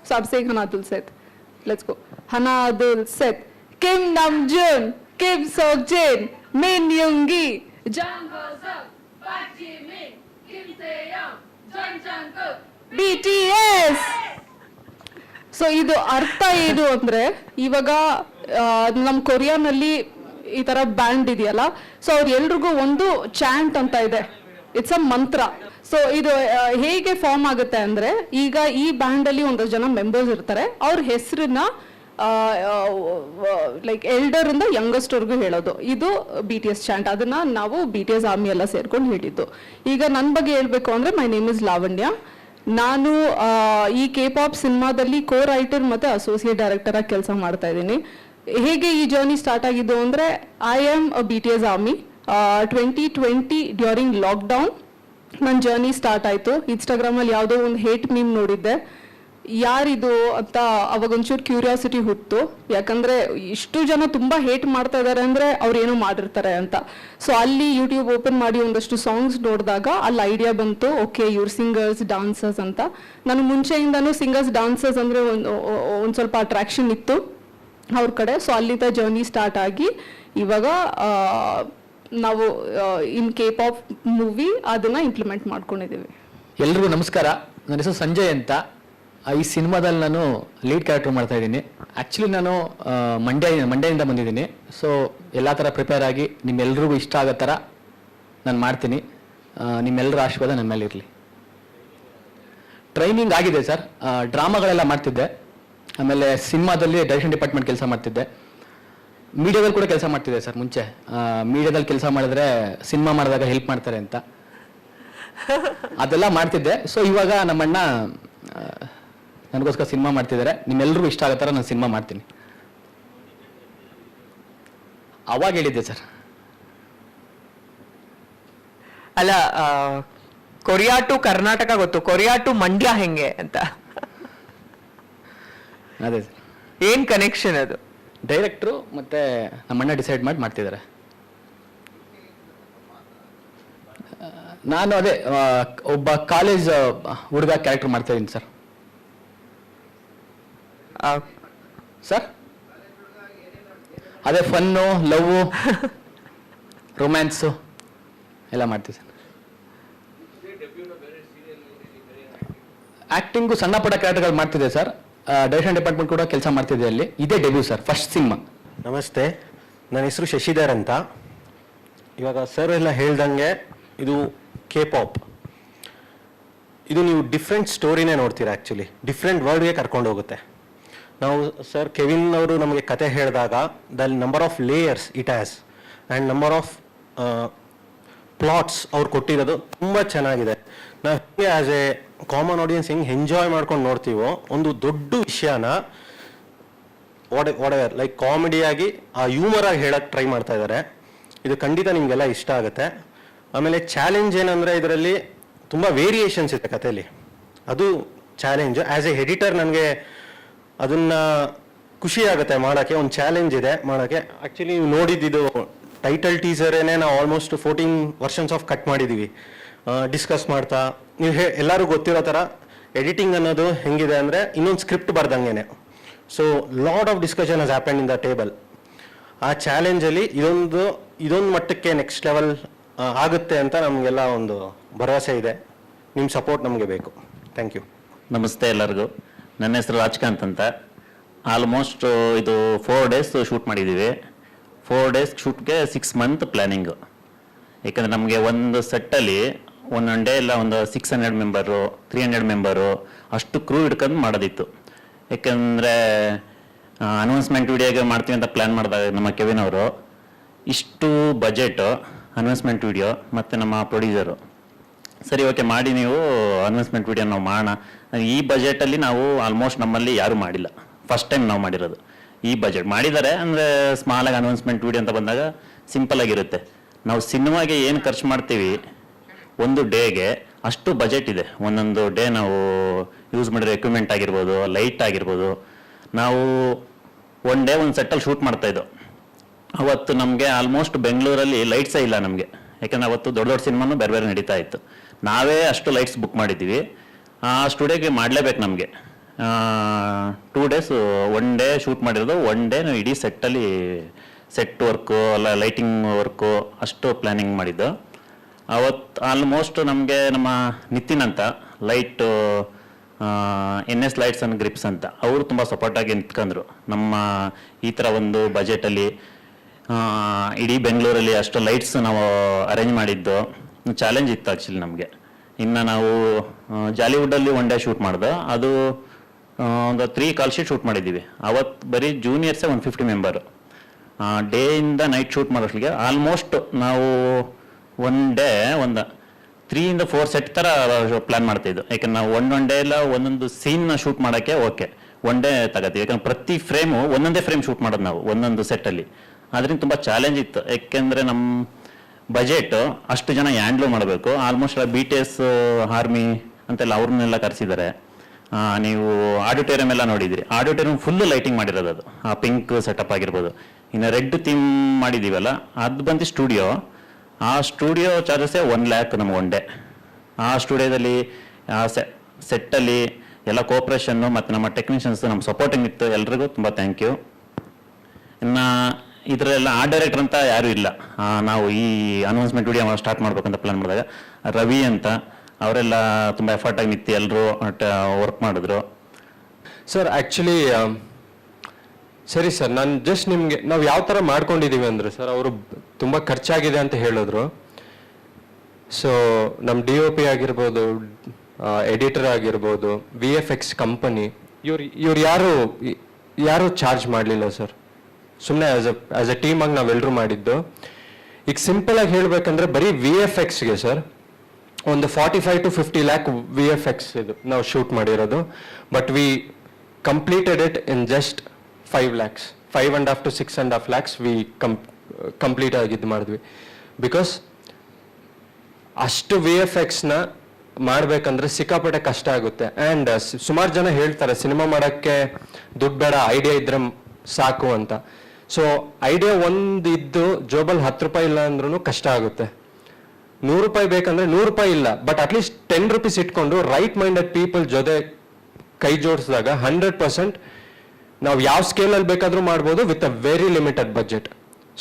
So I'm saying Hanadul Seth. Let's go. Hanadul Seth. Kim Namjoon, Kim Seokjin, Min Yoongi, Jang Ho-seok, Park Ji-min, Kim Tae-young, Jung Jungkook, BTS. So ಇದು ಅರ್ಥ ಏನು ಅಂದ್ರೆ ಇವಾಗ ನಮ್ಮ ಕೊರಿಯಾನಲ್ಲಿ ಈ ತರ band ಇದೆಯಲ್ಲ, so ಅವ್ರ ಎಲ್ರಿಗೂ ಒಂದು ಚಾಂಟ್ ಅಂತ ಇದೆ, ಇಟ್ಸ್ ಅ ಮಂತ್ರ. ಸೊ ಇದು ಹೇಗೆ ಫಾರ್ಮ್ ಆಗುತ್ತೆ ಅಂದ್ರೆ, ಈಗ ಈ ಬ್ಯಾಂಡ್ ಅಲ್ಲಿ ಒಂದಷ್ಟು ಜನ ಮೆಂಬರ್ಸ್ ಇರ್ತಾರೆ, ಅವ್ರ ಹೆಸರನ್ನ ಲೈಕ್ ಎಲ್ಡರ್ ಇಂದ ಯಂಗೆಸ್ಟ್ ವರ್ಗೂ ಹೇಳೋದು, ಇದು BTS ಚಾಂಟ್. ಅದನ್ನ ನಾವು BTS ಆರ್ಮಿ ಎಲ್ಲ ಸೇರ್ಕೊಂಡು ಹೇಳಿದ್ದು. ಈಗ ನನ್ನ ಬಗ್ಗೆ ಹೇಳ್ಬೇಕು ಅಂದ್ರೆ, ಮೈ ನೇಮ್ ಇಸ್ ಲಾವಣ್ಯ. ನಾನು ಈ K-pop ಸಿನಿಮಾದಲ್ಲಿ ಕೋ ರೈಟರ್ ಮತ್ತೆ ಅಸೋಸಿಯೇಟ್ ಡೈರೆಕ್ಟರ್ ಆಗಿ ಕೆಲಸ ಮಾಡ್ತಾ ಇದ್ದೀನಿ. ಹೇಗೆ ಈ ಜರ್ನಿ ಸ್ಟಾರ್ಟ್ ಆಗಿದ್ದು ಅಂದ್ರೆ, I am a BTS army. 2020 during lockdown ನನ್ನ ಜರ್ನಿ ಸ್ಟಾರ್ಟ್ ಆಯಿತು. ಇನ್ಸ್ಟಾಗ್ರಾಮಲ್ಲಿ ಯಾವುದೋ ಒಂದು ಹೇಟ್ ಮೀಮ್ ನೋಡಿದ್ದೆ, ಯಾರಿದು ಅಂತ ಅವಾಗ ಒಂಚೂರು ಕ್ಯೂರಿಯಾಸಿಟಿ ಹುಟ್ಟು. ಯಾಕಂದ್ರೆ ಇಷ್ಟು ಜನ ತುಂಬಾ ಹೇಟ್ ಮಾಡ್ತಾ ಇದ್ದಾರೆ ಅಂದ್ರೆ ಅವ್ರು ಏನೋ ಮಾಡಿರ್ತಾರೆ ಅಂತ. ಸೊ ಅಲ್ಲಿ ಯೂಟ್ಯೂಬ್ ಓಪನ್ ಮಾಡಿ ಒಂದಷ್ಟು ಸಾಂಗ್ಸ್ ನೋಡಿದಾಗ ಅಲ್ಲಿ ಐಡಿಯಾ ಬಂತು, ಓಕೆ ಇವ್ರು ಸಿಂಗರ್ಸ್ ಡಾನ್ಸರ್ಸ್ ಅಂತ. ನಾನು ಮುಂಚೆಯಿಂದನೂ ಸಿಂಗರ್ಸ್ ಡಾನ್ಸರ್ಸ್ ಅಂದ್ರೆ ಒಂದು ಸ್ವಲ್ಪ ಅಟ್ರಾಕ್ಷನ್ ಇತ್ತು ಅವ್ರ ಕಡೆ. ಸೊ ಅಲ್ಲಿಂದ ಜರ್ನಿ ಸ್ಟಾರ್ಟ್ ಆಗಿ ಇವಾಗ ನಾವು ಇನ್ K-pop ಮೂವಿ ಅದನ್ನ ಇಂಪ್ಲಿಮೆಂಟ್ ಮಾಡ್ಕೊಂಡಿದ್ದೀವಿ. ಎಲ್ರಿಗೂ ನಮಸ್ಕಾರ. ನನ್ನ ಹೆಸರು ಸಂಜಯ್ ಅಂತ. ಈ ಸಿನಿಮಾದಲ್ಲಿ ನಾನು ಲೀಡ್ ಕ್ಯಾರೆಕ್ಟರ್ ಮಾಡ್ತಾ ಇದ್ದೀನಿ. ಆ್ಯಕ್ಚುಲಿ ನಾನು ಮಂಡ್ಯದಿಂದ ಬಂದಿದ್ದೀನಿ. ಸೊ ಎಲ್ಲ ಥರ ಪ್ರಿಪೇರ್ ಆಗಿ ನಿಮ್ಮೆಲ್ರಿಗೂ ಇಷ್ಟ ಆಗೋ ಥರ ನಾನು ಮಾಡ್ತೀನಿ. ನಿಮ್ಮೆಲ್ಲರ ಆಶೀರ್ವಾದ ನನ್ನ ಮೇಲೆ ಇರಲಿ. ಟ್ರೈನಿಂಗ್ ಆಗಿದೆ ಸರ್. ಡ್ರಾಮಾಗಳೆಲ್ಲ ಮಾಡ್ತಿದ್ದೆ, ಆಮೇಲೆ ಸಿನಿಮಾದಲ್ಲಿ ಡೈರೆಕ್ಷನ್ ಡಿಪಾರ್ಟ್ಮೆಂಟ್ ಕೆಲಸ ಮಾಡ್ತಿದ್ದೆ, ಮೀಡಿಯಾದಲ್ಲಿ ಕೂಡ ಕೆಲಸ ಮಾಡ್ತಿದ್ದೆ ಸರ್. ಮುಂಚೆ ಮೀಡಿಯಾದಲ್ಲಿ ಕೆಲಸ ಮಾಡಿದ್ರೆ ಸಿನಿಮಾ ಮಾಡಿದಾಗ ಹೆಲ್ಪ್ ಮಾಡ್ತಾರೆ ಅಂತ ಅದೆಲ್ಲ ಮಾಡ್ತಿದ್ದೆ. ಸೊ ಇವಾಗ ನಮ್ಮಣ್ಣ ನನಗೋಸ್ಕರ ಸಿನಿಮಾ ಮಾಡ್ತಿದ್ದಾರೆ. ನಿಮ್ಮೆಲ್ಲರಿಗೂ ಇಷ್ಟ ಆಗೋ ಥರ ನಾನು ಸಿನಿಮಾ ಮಾಡ್ತೀನಿ. ಅವಾಗ ಹೇಳಿದ್ದೆ ಸರ್. ಅಲ್ಲ, ಕೊರಿಯಾ ಟು ಕರ್ನಾಟಕ ಗೊತ್ತು, ಕೊರಿಯಾ ಟು ಮಂಡ್ಯ ಹೆಂಗೆ ಅಂತ ಅದೇ ಸರ್. ಏನ್ ಕನೆಕ್ಷನ್ ಅದು? ಡೈರೆಕ್ಟ್ರು ಮತ್ತೆ ನಮ್ಮಣ್ಣ ಡಿಸೈಡ್ ಮಾಡಿ ಮಾಡ್ತಿದ್ದಾರೆ. ನಾನು ಅದೇ ಒಬ್ಬ ಕಾಲೇಜ್ ಹುಡುಗ ಕ್ಯಾರೆಕ್ಟರ್ ಮಾಡ್ತಾ ಇದ್ದೀನಿ ಸರ್. ಸರ್ ಅದೇ ಫನ್ನು, ಲವ್, ರೊಮ್ಯಾನ್ಸು ಎಲ್ಲ ಮಾಡ್ತೀವಿ ಸರ್. ಆಕ್ಟಿಂಗು ಸಣ್ಣ ಪುಟ್ಟ ಕ್ಯಾರೆಕ್ಟರ್ಗಳು ಮಾಡ್ತಿದ್ದೆ ಸರ್. ಡೈರೆಕ್ಷನ್ ಡಿಪಾರ್ಟ್ಮೆಂಟ್ ಕೂಡ ಕೆಲಸ ಮಾಡ್ತಿದ್ದೆ ಅಲ್ಲಿ. ಇದೇ ಡೆಬ್ಯೂ ಸರ್, ಫಸ್ಟ್ ಸಿನಿಮಾ. ನಮಸ್ತೆ, ನನ್ನ ಹೆಸರು ಶಶಿಧರ್ ಅಂತ. ಇವಾಗ ಸರ್ ಎಲ್ಲ ಹೇಳ್ದಂಗೆ ಇದು K-pop. ಇದು ನೀವು ಡಿಫ್ರೆಂಟ್ ಸ್ಟೋರಿನೇ ನೋಡ್ತೀರಾ. ಆ್ಯಕ್ಚುಲಿ ಡಿಫ್ರೆಂಟ್ ವರ್ಲ್ಡ್ಗೆ ಕರ್ಕೊಂಡು ಹೋಗುತ್ತೆ. ನಾವು ಸರ್ ಕೆವಿನ್ ಅವರು ನಮಗೆ ಕತೆ ಹೇಳಿದಾಗ the number of layers it has and number of plots ಅವ್ರು ಕೊಟ್ಟಿರೋದು ತುಂಬ ಚೆನ್ನಾಗಿದೆ. ನಾವು ಹೇಗೆ ಆ್ಯಸ್ ಎ ಕಾಮನ್ ಆಡಿಯನ್ಸ್ ಹೆಂಗೆ ಎಂಜಾಯ್ ಮಾಡ್ಕೊಂಡು ನೋಡ್ತೀವೋ, ಒಂದು ದೊಡ್ಡ ವಿಷಯನ ವಾಟ್ ಲೈಕ್ ಕಾಮಿಡಿಯಾಗಿ ಆ ಹ್ಯೂಮರ್ ಆಗಿ ಹೇಳಕ್ಕೆ ಟ್ರೈ ಮಾಡ್ತಾ ಇದ್ದಾರೆ. ಇದು ಖಂಡಿತ ನಿಮಗೆಲ್ಲ ಇಷ್ಟ ಆಗುತ್ತೆ. ಆಮೇಲೆ ಚಾಲೆಂಜ್ ಏನಂದರೆ ಇದರಲ್ಲಿ ತುಂಬ ವೇರಿಯೇಷನ್ಸ್ ಇದೆ ಕಥೆಯಲ್ಲಿ, ಅದು ಚಾಲೆಂಜು. ಆ್ಯಸ್ ಎ ಎಡಿಟರ್ ನನಗೆ ಅದನ್ನು ಖುಷಿ ಆಗುತ್ತೆ ಮಾಡೋಕ್ಕೆ. ಒಂದು ಚಾಲೆಂಜ್ ಇದೆ ಮಾಡೋಕ್ಕೆ. ಆ್ಯಕ್ಚುಲಿ ನೀವು ನೋಡಿದ್ದು ಟೈಟಲ್ ಟೀಸರೇನೆ ನಾವು ಆಲ್ಮೋಸ್ಟ್ 14 ವರ್ಷನ್ಸ್ ಆಫ್ ಕಟ್ ಮಾಡಿದ್ದೀವಿ ಡಿಸ್ಕಸ್ ಮಾಡ್ತಾ. ನೀವು ಎಲ್ಲರೂ ಗೊತ್ತಿರೋ ಥರ ಎಡಿಟಿಂಗ್ ಅನ್ನೋದು ಹೆಂಗಿದೆ ಅಂದರೆ ಇನ್ನೊಂದು ಸ್ಕ್ರಿಪ್ಟ್ ಬರ್ದಂಗೆ. So lot of discussion has happen in the table. ಆ ಚಾಲೆಂಜಲ್ಲಿ ಇದೊಂದು ಮಟ್ಟಕ್ಕೆ ನೆಕ್ಸ್ಟ್ ಲೆವೆಲ್ ಆಗುತ್ತೆ ಅಂತ ನಮಗೆಲ್ಲ ಒಂದು ಭರವಸೆ ಇದೆ. ನಿಮ್ಮ ಸಪೋರ್ಟ್ ನಮಗೆ ಬೇಕು. Thank you. ನಮಸ್ತೆ ಎಲ್ಲರಿಗೂ. ನನ್ನ ಹೆಸರು ರಾಜ್ಕಾಂತ್ ಅಂತ. ಆಲ್ಮೋಸ್ಟ್ ಇದು 4 ಡೇಸ್ ಶೂಟ್ ಮಾಡಿದ್ದೀವಿ. 4 ಡೇಸ್ ಶೂಟ್ಗೆ 6 ಮಂತ್ ಪ್ಲ್ಯಾನಿಂಗು. ಯಾಕಂದರೆ ನಮಗೆ ಒಂದು ಸೆಟ್ಟಲ್ಲಿ ಒಂದೊಂದು ಡೇ ಎಲ್ಲ ಒಂದು 600 ಮೆಂಬರು 300 ಮೆಂಬರು ಅಷ್ಟು ಕ್ರೂ ಹಿಡ್ಕೊಂಡು ಮಾಡೋದಿತ್ತು. ಯಾಕಂದರೆ ಅನೌನ್ಸ್ಮೆಂಟ್ ವಿಡಿಯೋಗೆ ಮಾಡ್ತೀವಿ ಅಂತ ಪ್ಲ್ಯಾನ್ ಮಾಡಿದಾಗ ನಮ್ಮ ಕೆವಿನ್ ಅವರು ಇಷ್ಟು ಬಜೆಟು ಅನೌನ್ಸ್ಮೆಂಟ್ ವಿಡಿಯೋ ಮತ್ತು ನಮ್ಮ ಪ್ರೊಡ್ಯೂಸರು ಸರಿ ಓಕೆ ಮಾಡಿ ನೀವು ಅನೌನ್ಸ್ಮೆಂಟ್ ವಿಡಿಯೋ ನಾವು ಮಾಡೋಣ. ಈ ಬಜೆಟಲ್ಲಿ ನಾವು ಆಲ್ಮೋಸ್ಟ್ ನಮ್ಮಲ್ಲಿ ಯಾರೂ ಮಾಡಿಲ್ಲ, ಫಸ್ಟ್ ಟೈಮ್ ನಾವು ಮಾಡಿರೋದು. ಈ ಬಜೆಟ್ ಮಾಡಿದ್ದಾರೆ ಅಂದರೆ ಸ್ಮಾಲಾಗಿ ಅನೌನ್ಸ್ಮೆಂಟ್ ವಿಡಿಯೋ ಅಂತ ಬಂದಾಗ ಸಿಂಪಲ್ ಆಗಿರುತ್ತೆ. ನಾವು ಸಿನಿಮಾಗೆ ಏನು ಖರ್ಚು ಮಾಡ್ತೀವಿ ಒಂದು ಡೇಗೆ ಅಷ್ಟು ಬಜೆಟ್ ಇದೆ. ಒಂದೊಂದು ಡೇ ನಾವು ಯೂಸ್ ಮಾಡಿರೋ ಎಕ್ವಿಪ್ಮೆಂಟ್ ಆಗಿರ್ಬೋದು, ಲೈಟ್ ಆಗಿರ್ಬೋದು. ನಾವು ಒನ್ ಡೇ ಒಂದು ಸೆಟ್ಟಲ್ಲಿ ಶೂಟ್ ಮಾಡ್ತಾಯಿದ್ದೋ. ಅವತ್ತು ನಮಗೆ ಆಲ್ಮೋಸ್ಟ್ ಬೆಂಗಳೂರಲ್ಲಿ ಲೈಟ್ಸೇ ಇಲ್ಲ ನಮಗೆ. ಯಾಕಂದರೆ ಅವತ್ತು ದೊಡ್ಡ ದೊಡ್ಡ ಸಿನಿಮಾನು ಬೇರೆ ಬೇರೆ ನಡೀತಾ ಇತ್ತು. ನಾವೇ ಅಷ್ಟು ಲೈಟ್ಸ್ ಬುಕ್ ಮಾಡಿದ್ದೀವಿ. ಆ ಸ್ಟುಡಿಯೋಗೆ ಮಾಡಲೇಬೇಕು ನಮಗೆ. 2 ಡೇಸ್ ಒನ್ ಡೇ ಶೂಟ್ ಮಾಡಿರೋದು. ಒನ್ ಡೇ ನಾವು ಇಡೀ ಸೆಟ್ಟಲ್ಲಿ ಸೆಟ್ ವರ್ಕು ಅಲ್ಲ ಲೈಟಿಂಗ್ ವರ್ಕು ಅಷ್ಟು ಪ್ಲ್ಯಾನಿಂಗ್ ಮಾಡಿದ್ದು. ಅವತ್ತು ಆಲ್ಮೋಸ್ಟ್ ನಮಗೆ ನಮ್ಮ ನಿತಿನ್ ಅಂತ light NS lights and grips ಅಂತ ಅವರು ತುಂಬ ಸಪೋರ್ಟಾಗಿ ನಿಂತ್ಕೊಂಡ್ರು. ನಮ್ಮ ಈ ಥರ ಒಂದು ಬಜೆಟಲ್ಲಿ ಇಡೀ ಬೆಂಗಳೂರಲ್ಲಿ ಅಷ್ಟು ಲೈಟ್ಸ್ ನಾವು ಅರೇಂಜ್ ಮಾಡಿದ್ದು ಚಾಲೆಂಜ್ ಇತ್ತು ಆ್ಯಕ್ಚುಲಿ ನಮಗೆ. ಇನ್ನು ನಾವು ಜಾಲಿವುಡ್ಡಲ್ಲಿ ಒನ್ ಡೇ ಶೂಟ್ ಮಾಡ್ದೆ, ಅದು ಒಂದು 3 ಕಾಲ್ ಶೀಟ್ ಶೂಟ್ ಮಾಡಿದ್ದೀವಿ. ಅವತ್ತು ಬರೀ ಜೂನಿಯರ್ಸೇ 150 ಮೆಂಬರು. ಡೇಯಿಂದ ನೈಟ್ ಶೂಟ್ ಮಾಡೋಷ್ಟಿಗೆ ಆಲ್ಮೋಸ್ಟ್ ನಾವು ಒನ್ ಡೇ ಒಂದು 3 ಇಂದ 4 ಸೆಟ್ ಥರ ಪ್ಲ್ಯಾನ್ ಮಾಡ್ತಾಯಿದ್ದು. ಯಾಕಂದ್ರೆ ನಾವು ಒನ್ ಡೇ ಎಲ್ಲ ಒಂದೊಂದು ಸೀನ್ನ ಶೂಟ್ ಮಾಡೋಕ್ಕೆ ಓಕೆ ಒನ್ ಡೇ ತಗೋತೀವಿ. ಯಾಕಂದ್ರೆ ಪ್ರತಿ ಫ್ರೇಮು ಒಂದೊಂದೇ ಫ್ರೇಮ್ ಶೂಟ್ ಮಾಡೋದು ನಾವು ಒಂದೊಂದು ಸೆಟ್ಟಲ್ಲಿ. ಅದರಿಂದ ತುಂಬ ಚಾಲೆಂಜ್ ಇತ್ತು. ಯಾಕೆಂದರೆ ನಮ್ಮ ಬಜೆಟ್ ಅಷ್ಟು ಜನ ಹ್ಯಾಂಡ್ಲ್ ಮಾಡಬೇಕು. ಆಲ್ಮೋಸ್ಟ್ BTS ಆರ್ಮಿ ಅಂತೆಲ್ಲ ಅವ್ರನ್ನೆಲ್ಲ ಕರೆಸಿದ್ದಾರೆ. ನೀವು ಆಡಿಟೋರಿಯಂ ಎಲ್ಲ ನೋಡಿದಿರಿ, ಆಡಿಟೋರಿಯಂ ಫುಲ್ಲು ಲೈಟಿಂಗ್ ಮಾಡಿರೋದು ಅದು. ಆ ಪಿಂಕ್ ಸೆಟಪ್ ಆಗಿರ್ಬೋದು. ಇನ್ನು ರೆಡ್ ಥೀಮ್ ಮಾಡಿದ್ದೀವಲ್ಲ ಅದು ಬಂದು ಸ್ಟುಡಿಯೋ. ಆ ಸ್ಟುಡಿಯೋ ಚಾರ್ಜಸ್ಸೇ 1 lakh ನಮ್ಗೆ ಒನ್ ಡೇ. ಆ ಸ್ಟುಡಿಯೋದಲ್ಲಿ ಆ ಸೆಟ್ಟಲ್ಲಿ ಎಲ್ಲ ಕೋಪ್ರೇಷನ್ನು ಮತ್ತು ನಮ್ಮ ಟೆಕ್ನಿಷಿಯನ್ಸ್ ನಮ್ಮ ಸಪೋರ್ಟಿಂಗ್ ಇತ್ತು. ಎಲ್ರಿಗೂ ತುಂಬ ಥ್ಯಾಂಕ್ ಯು. ಇನ್ನು ಇದರೆಲ್ಲ ಆರ್ಟ್ ಡೈರೆಕ್ಟರ್ ಅಂತ ಯಾರೂ ಇಲ್ಲ. ನಾವು ಈ ಅನೌನ್ಸ್ಮೆಂಟ್ ವಿಡಿಯೋ ಸ್ಟಾರ್ಟ್ ಮಾಡ್ಬೇಕಂತ ಪ್ಲಾನ್ ಮಾಡಿದಾಗ ರವಿ ಅಂತ ಅವರೆಲ್ಲ ತುಂಬ ಎಫರ್ಟಾಗಿ ನಿಂತು ಎಲ್ಲರೂ ವರ್ಕ್ ಮಾಡಿದ್ರು. ಸರ್ ಆ್ಯಕ್ಚುಲಿ ಸರಿ ಸರ್, ನಾನು ಜಸ್ಟ್ ನಿಮಗೆ ನಾವು ಯಾವ ಥರ ಮಾಡ್ಕೊಂಡಿದ್ದೀವಿ ಅಂದರೆ ಸರ್, ಅವರು ತುಂಬ ಖರ್ಚಾಗಿದೆ ಅಂತ ಹೇಳಿದ್ರು. ಸೊ ನಮ್ಮ DOP ಆಗಿರ್ಬೋದು, ಎಡಿಟರ್ ಆಗಿರ್ಬೋದು, VFX ಕಂಪನಿ, ಇವ್ರು ಯಾರು ಚಾರ್ಜ್ ಮಾಡಲಿಲ್ಲ ಸರ್. ಸುಮ್ಮನೆ ಆಸ್ ಎ ಟೀಮಾಗಿ ನಾವೆಲ್ಲರೂ ಮಾಡಿದ್ದು. ಈಗ ಸಿಂಪಲಾಗಿ ಹೇಳಬೇಕಂದ್ರೆ ಬರೀ VFXಗೆ ಸರ್ ಒಂದು 45 to 50 lakh VFX ಇದು ನಾವು ಶೂಟ್ ಮಾಡಿರೋದು. But we completed it in just 5 lakhs, 5.5 to 6.5 lakhs V complete ಆಗಿದ್ದು ಮಾಡಿದ್ವಿ. ಬಿಕಾಸ್ ಅಷ್ಟು VFXನ ಮಾಡಬೇಕಂದ್ರೆ ಸಿಕ್ಕಾಪಟ್ಟೆ ಕಷ್ಟ ಆಗುತ್ತೆ. ಆ್ಯಂಡ್ ಸುಮಾರು ಜನ ಹೇಳ್ತಾರೆ ಸಿನಿಮಾ ಮಾಡೋಕ್ಕೆ ದುಡ್ಡು ಬೇಡ, ಐಡಿಯಾ ಇದ್ರೆ ಸಾಕು ಅಂತ. ಸೊ ಐಡಿಯಾ ಒಂದು ಇದ್ದು ಜೋಬಲ್ಲಿ 10 ರೂಪಾಯಿ ಇಲ್ಲ ಅಂದ್ರೂ ಕಷ್ಟ ಆಗುತ್ತೆ. 100 ರೂಪಾಯಿ ಬೇಕಂದ್ರೆ 100 ರೂಪಾಯಿ ಇಲ್ಲ, ಬಟ್ ಅಟ್ಲೀಸ್ಟ್ 10 rupees ಇಟ್ಕೊಂಡು ರೈಟ್ ಮೈಂಡೆಡ್ ಪೀಪಲ್ ಜೊತೆ ಕೈ ಜೋಡಿಸಿದಾಗ 100% ನಾವು ಯಾವ ಸ್ಕೇಲಲ್ಲಿ ಬೇಕಾದರೂ ಮಾಡ್ಬೋದು with a very limited budget.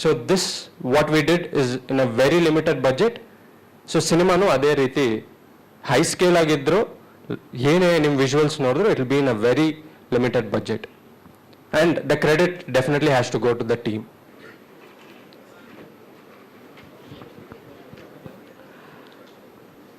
So this what we did is in a very limited budget. So ಸಿನಿಮಾನು ಅದೇ ರೀತಿ ಹೈ ಸ್ಕೇಲ್ ಆಗಿದ್ರು ಏನೇ ನಿಮ್ಮ ವಿಜುವಲ್ಸ್ ನೋಡಿದ್ರು it will be in a very limited budget. And the credit definitely has to go to the team.